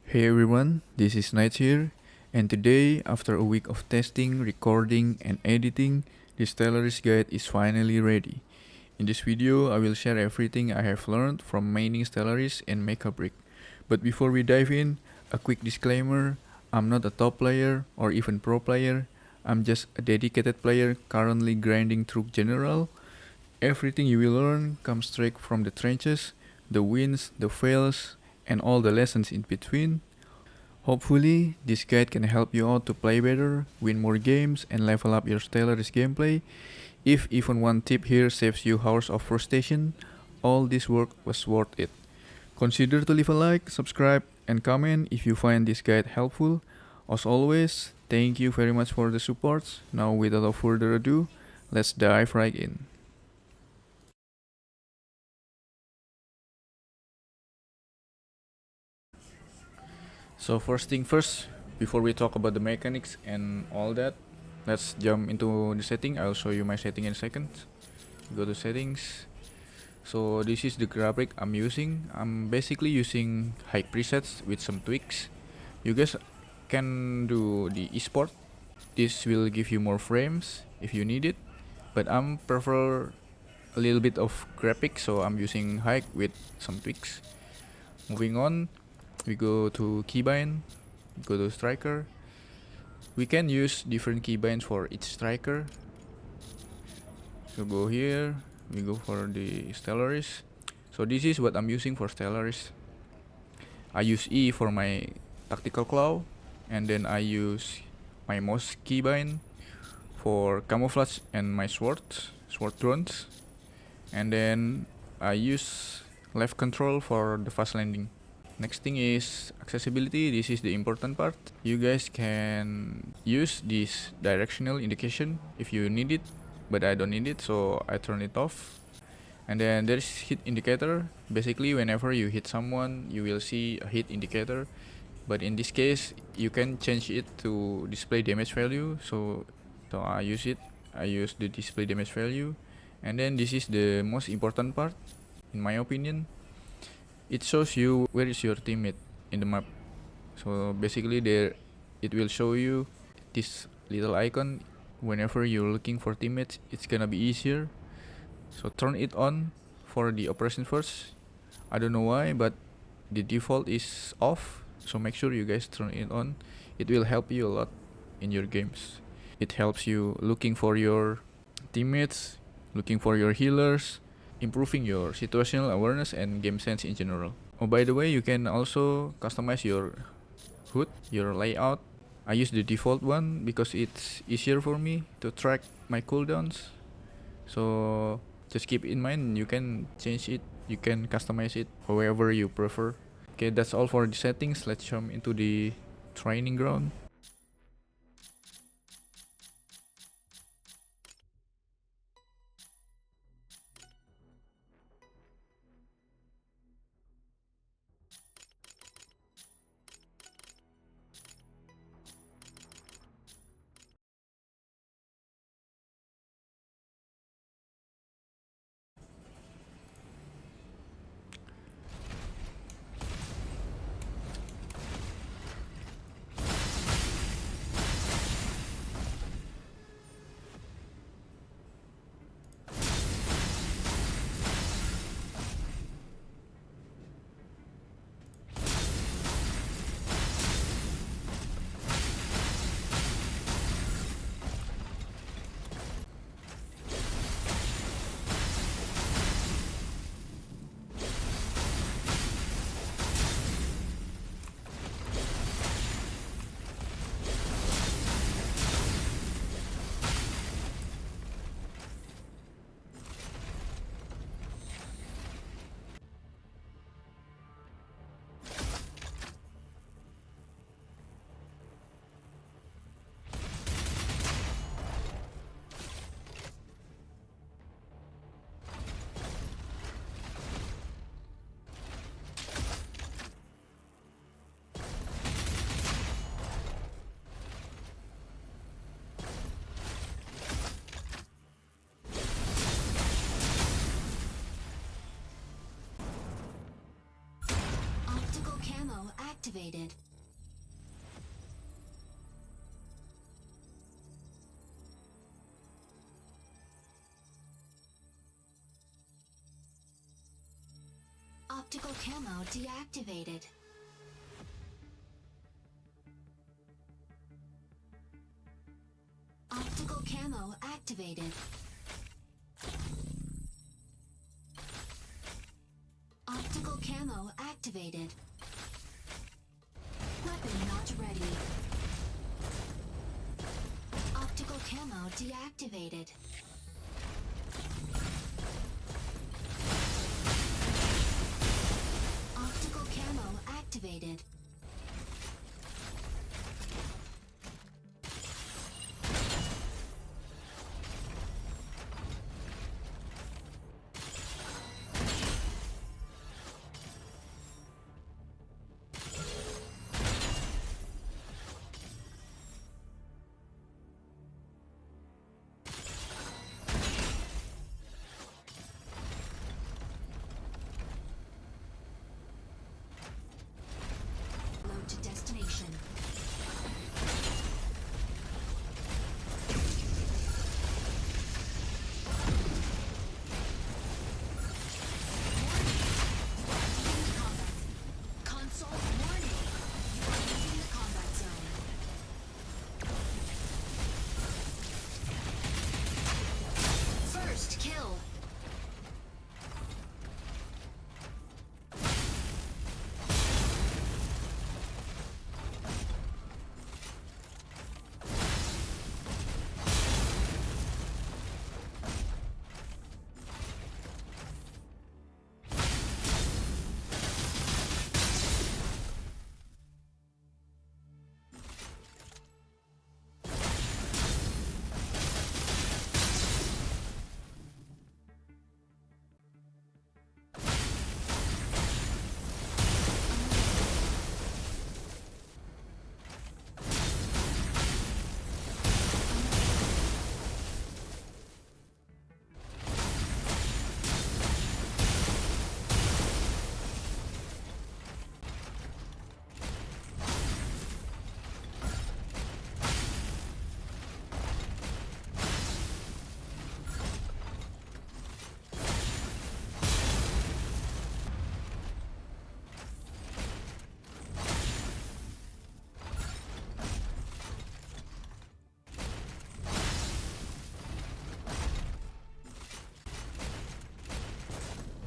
Hey everyone, this is Night here, and today, after a week of testing, recording, and editing, the Stellaris guide is finally ready. In this video, I will share everything I have learned from maining Stellaris and mechabreak. But before we dive in, a quick disclaimer: I'm not a top player or even pro player. I'm just a dedicated player currently grinding through general. Everything you will learn comes straight from the trenches, the wins, the fails, and all the lessons in between. Hopefully, this guide can help you out to play better, win more games, and level up your Stellaris gameplay. If even one tip here saves you hours of frustration, all this work was worth it. Consider to leave a like, subscribe, and comment if you find this guide helpful. As always, thank you very much for the support. Now, without further ado, let's dive right in. So first thing first, before we talk about the mechanics and all that, let's jump into the setting. I'll show you my setting in a second. Go to settings. So this is the graphic I'm using. I'm basically using high presets with some tweaks. You guys can do the esport. This will give you more frames if you need it, but I'm prefer a little bit of graphic, so I'm using high with some tweaks. Moving on, we go to keybind, go to striker. We can use different keybinds for each striker. So go here, we go for the Stellaris. So this is what I'm using for Stellaris. I use E for my tactical claw, and then I use my mouse keybind for camouflage and my sword drones, and then I use left control for the fast landing. Next thing is accessibility. This is the important part. You guys can use this directional indication if you need it, but I don't need it, so I turn it off. And then there's hit indicator. Basically, whenever you hit someone, you will see a hit indicator, but in this case you can change it to display damage value. So I use the display damage value. And then this is the most important part in my opinion. It shows you where is your teammate in the map. So basically there it will show you this little icon. Whenever you're looking for teammates, it's gonna be easier. So turn it on for the operation first. I don't know why, but the default is off, so make sure you guys turn it on. It will help you a lot in your games. It helps you looking for your teammates, looking for your healers, improving your situational awareness and game sense in general. Oh, by the way, you can also customize your HUD, your layout. I use the default one because it's easier for me to track my cooldowns. So just keep in mind, you can change it, you can customize it however you prefer. Okay, that's all for the settings. Let's jump into the training ground. deactivated. Optical camo deactivated. Optical camo activated. Optical camo activated. Weapon not ready. Optical camo deactivated. Optical camo activated. Load to destination. Console warning. You are leaving the combat zone. First kill.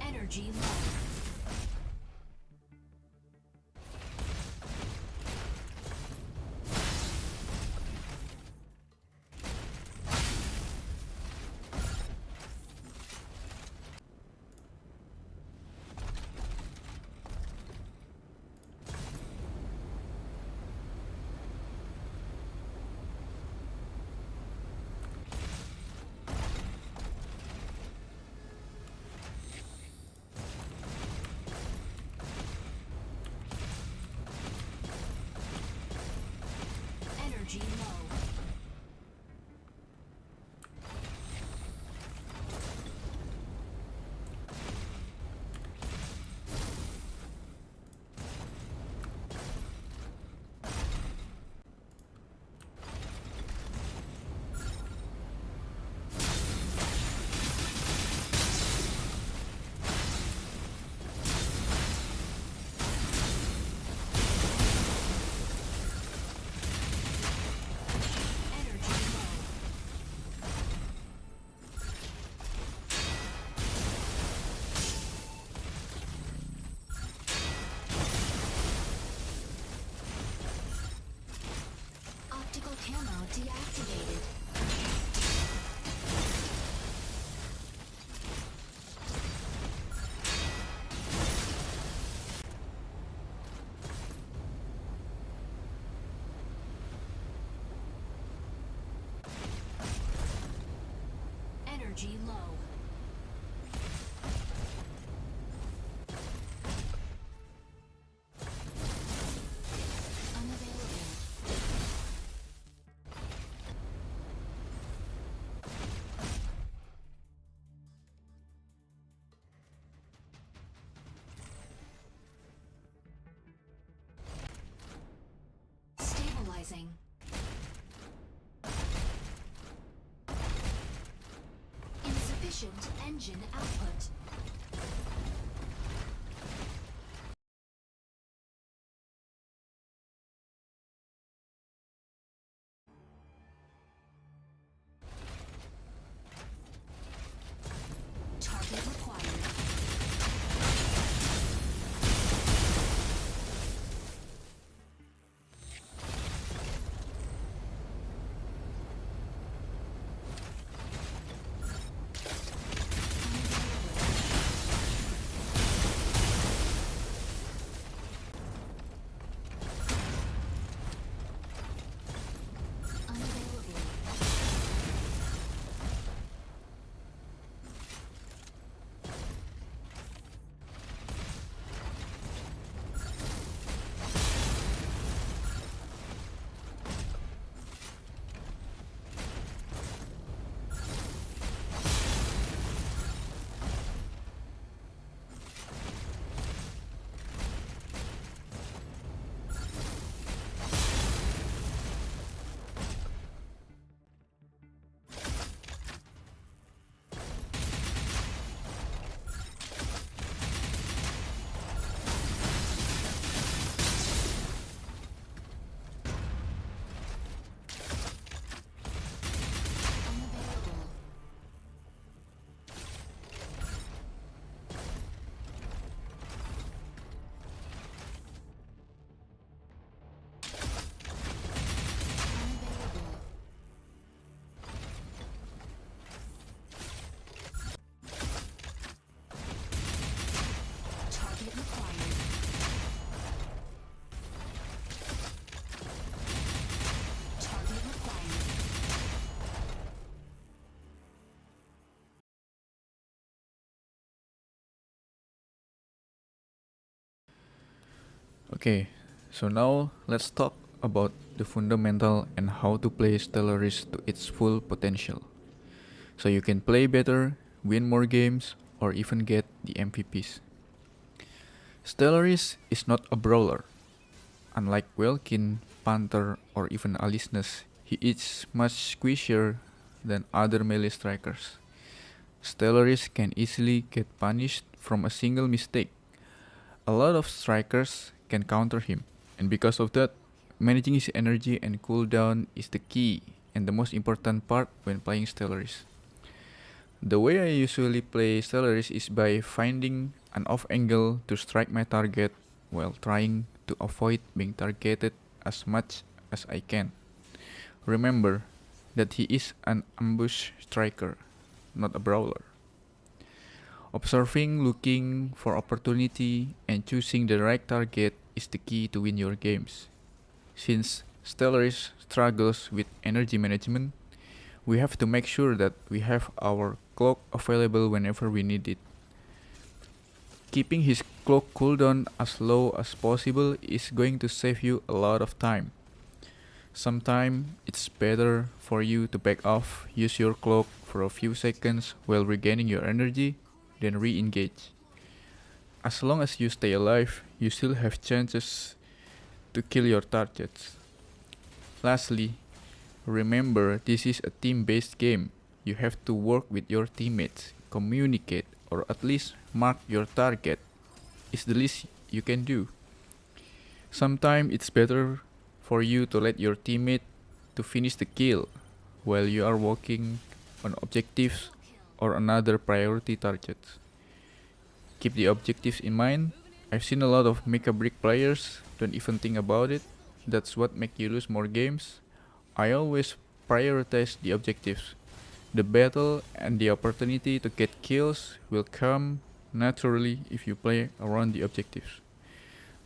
Energy low. Energy low. Optical camo deactivated. Energy low. Unavailable. Analyzing. Insufficient engine output. Target required. Unavailable. Unavailable. Unavailable. Target required. Target required. Okay, so now let's talk about the fundamental and how to play Stellaris to its full potential. So you can play better, win more games, or even get the MVPs. Stellaris is not a brawler. Unlike Welkin, Panther, or even Alisnes, he is much squishier than other melee strikers. Stellaris can easily get punished from a single mistake. A lot of strikers can counter him, and because of that, managing his energy and cooldown is the key and the most important part when playing Stellaris. The way I usually play Stellaris is by finding an off angle to strike my target while trying to avoid being targeted as much as I can. Remember that he is an ambush striker, not a brawler. Observing, looking for opportunity, and choosing the right target is the key to win your games. Since Stellaris struggles with energy management, we have to make sure that we have our cloak available whenever we need it. Keeping his cloak cooldown as low as possible is going to save you a lot of time. Sometimes it's better for you to back off, use your cloak for a few seconds while regaining your energy, then re-engage. As long as you stay alive, you still have chances to kill your targets. Lastly, remember this is a team-based game. You have to work with your teammates, communicate, or at least mark your target. It's the least you can do. Sometimes it's better for you to let your teammate to finish the kill while you are working on objectives or another priority targets. Keep the objectives in mind. I've seen a lot of mechabreak players don't even think about it. That's what makes you lose more games. I always prioritize the objectives. The battle and the opportunity to get kills will come naturally if you play around the objectives.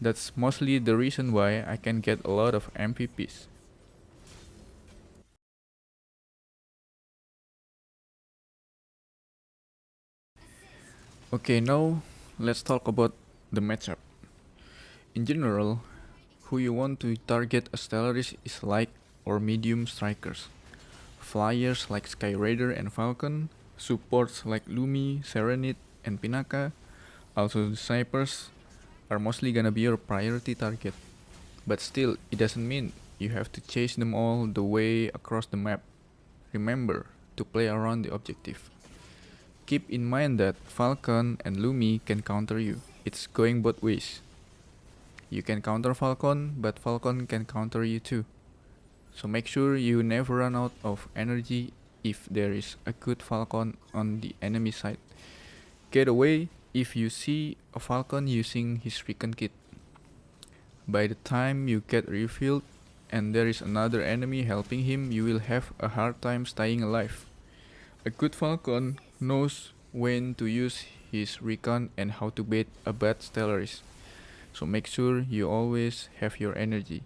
That's mostly the reason why I can get a lot of MVPs. Okay, now let's talk about the matchup. In general, who you want to target as Stellaris is light or medium strikers. Flyers like Skyraider and Falcon, supports like Lumi, Serenit, and Pinaka, also the snipers, are mostly gonna be your priority target. But still, it doesn't mean You have to chase them all the way across the map. Remember to play around the objective. Keep in mind that Falcon and Lumi can counter you. It's going both ways. You can counter Falcon, but Falcon can counter you too. So make sure you never run out of energy if there is a good Falcon on the enemy side. Get away if you see a Falcon using his recon kit. By the time you get refilled and there is another enemy helping him, you will have a hard time staying alive. A good Falcon knows when to use his recon and how to bait a bad Stellaris. So make sure you always have your energy.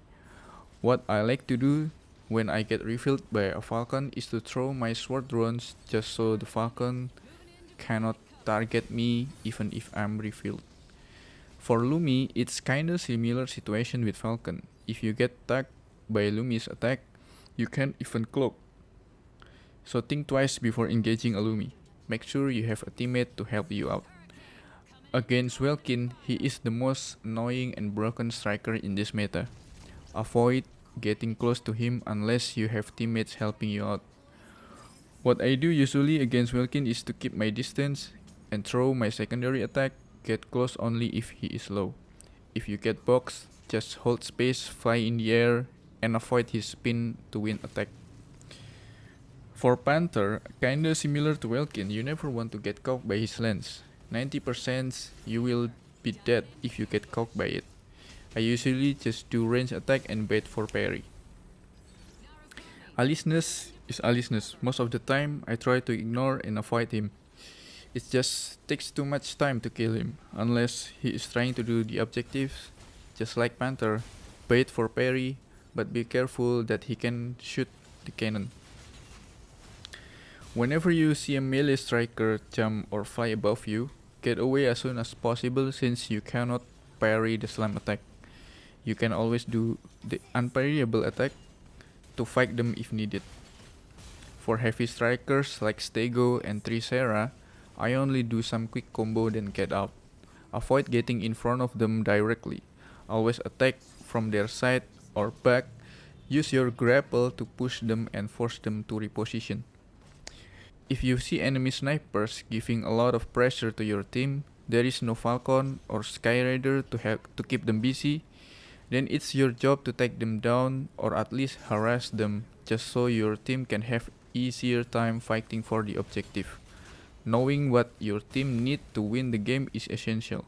What I like to do when I get refilled by a Falcon is to throw my sword drones just so the Falcon cannot target me even if I'm refilled. For Lumi, it's kinda similar situation with Falcon. If you get tagged by Lumi's attack, you can't even cloak. So think twice before engaging a Lumi. Make sure you have a teammate to help you out. Against Welkin, he is the most annoying and broken striker in this meta. Avoid getting close to him unless you have teammates helping you out. What I do usually against Welkin is to keep my distance and throw my secondary attack, get close only if he is low. If you get boxed, just hold space, fly in the air, and avoid his spin to win attack. For Panther, kinda similar to Welkin, you never want to get caught by his lens. 90% you will be dead if you get caught by it. I usually just do range attack and bait for parry. Alisness is Alisness. Most of the time I try to ignore and avoid him. It just takes too much time to kill him, unless he is trying to do the objectives. Just like Panther, bait for parry, but be careful that he can shoot the cannon. Whenever you see a melee striker jump or fly above you, get away as soon as possible since you cannot parry the slam attack. You can always do the unparryable attack to fight them if needed. For heavy strikers like Stego and Tricera, I only do some quick combo then get out. Avoid getting in front of them directly. Always attack from their side or back. Use your grapple to push them and force them to reposition. If you see enemy snipers giving a lot of pressure to your team, there is no Falcon or Skyrider to keep them busy, then it's your job to take them down or at least harass them just so your team can have easier time fighting for the objective. Knowing what your team need to win the game is essential.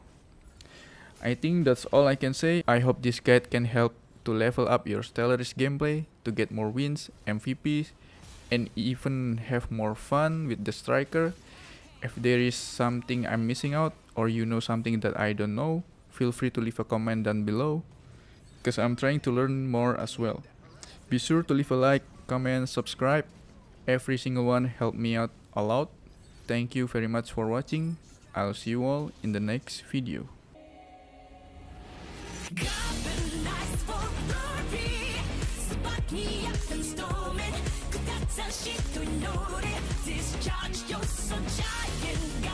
I think that's all I can say. I hope this guide can help to level up your Stellaris gameplay, to get more wins, MVPs, and even have more fun with the striker. If there is something I'm missing out or you know something that I don't know, feel free to leave a comment down below, because I'm trying to learn more as well. Be sure to leave a like, comment, subscribe. Every single one helped me out a lot. Thank you very much for watching. I'll see you all in the next video. Discharge your sunshine.